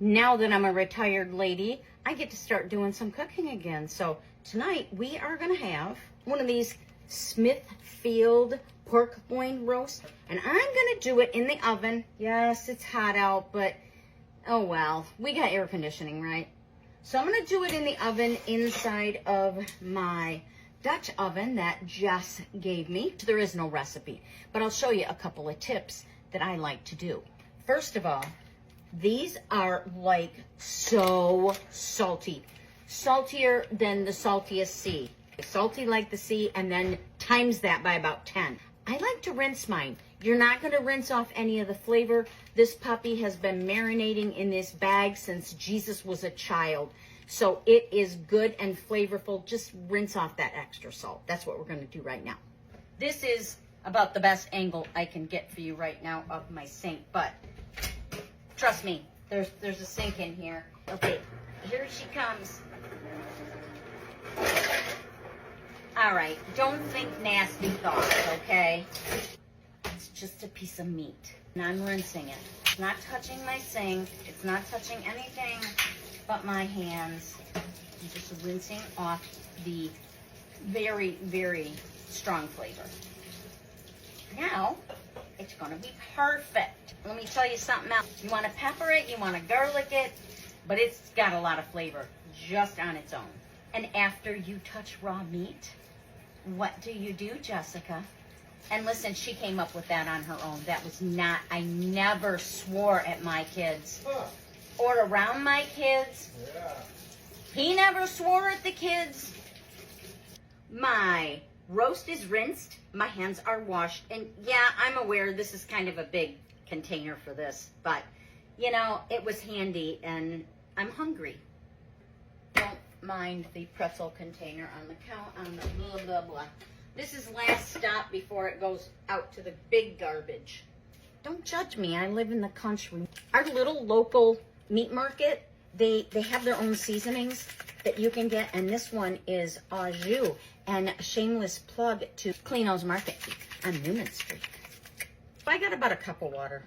now that I'm a retired lady, I get to start doing some cooking again. So tonight we are gonna have one of these Smithfield pork loin roast, and I'm gonna do it in the oven. Yes, it's hot out, but oh well, we got air conditioning, right? So I'm gonna do it in the oven inside of my Dutch oven that Jess gave me. There is no recipe, but I'll show you a couple of tips that I like to do. First of all, these are like so salty, saltier than the saltiest sea. Salty like the sea, and then times that by about 10. I like to rinse mine. You're not going to rinse off any of the flavor. This puppy has been marinating in this bag since Jesus was a child. So it is good and flavorful. Just rinse off that extra salt. That's what we're going to do right now. This is about the best angle I can get for you right now of my sink, but trust me, there's a sink in here. Okay, here she comes. All right, don't think nasty thoughts, okay? It's just a piece of meat, and I'm rinsing it. It's not touching my sink. It's not touching anything but my hands. I'm just rinsing off the very, very strong flavor. Now, it's gonna be perfect. Let me tell you something else. You wanna pepper it, you wanna garlic it, but it's got a lot of flavor just on its own. And after you touch raw meat, what do, Jessica? And listen, she came up with that on her own. That was not, I never swore at my kids or around my kids. Yeah. He never swore at the kids. My roast is rinsed. My hands are washed. And yeah, I'm aware this is kind of a big container for this, but you know, it was handy and I'm hungry. Don't mind the pretzel container on the count, on the blah, blah, blah. This is last stop before it goes out to the big garbage. Don't judge me, I live in the country. Our little local meat market, they have their own seasonings that you can get, and this one is au jus, and a shameless plug to Clino's Market on Newman Street. I got about a cup of water,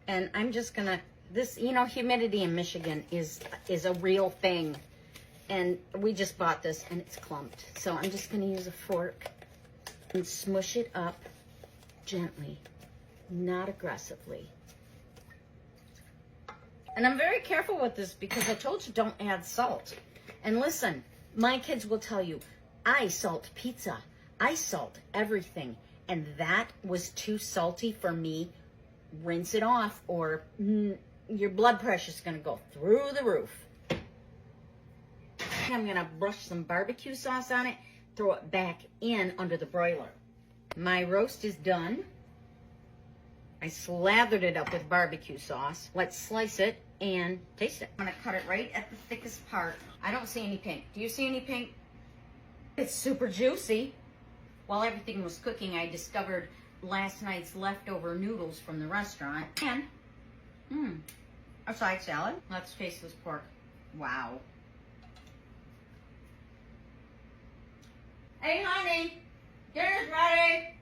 and I'm just gonna, this, you know, humidity in Michigan is a real thing. And we just bought this and it's clumped. So I'm just gonna use a fork and smush it up gently, not aggressively. And I'm very careful with this because I told you don't add salt. And listen, my kids will tell you, I salt pizza, I salt everything. And that was too salty for me. Rinse it off or your blood pressure is gonna go through the roof. I'm gonna brush some barbecue sauce on it, throw it back in under the broiler. My roast is done. I slathered it up with barbecue sauce. Let's slice it and taste it. I'm gonna cut it right at the thickest part. I don't see any pink. Do you see any pink? It's super juicy. While everything was cooking, I discovered last night's leftover noodles from the restaurant and a side salad. Let's taste this pork. Wow. Hey, honey, dinner's ready.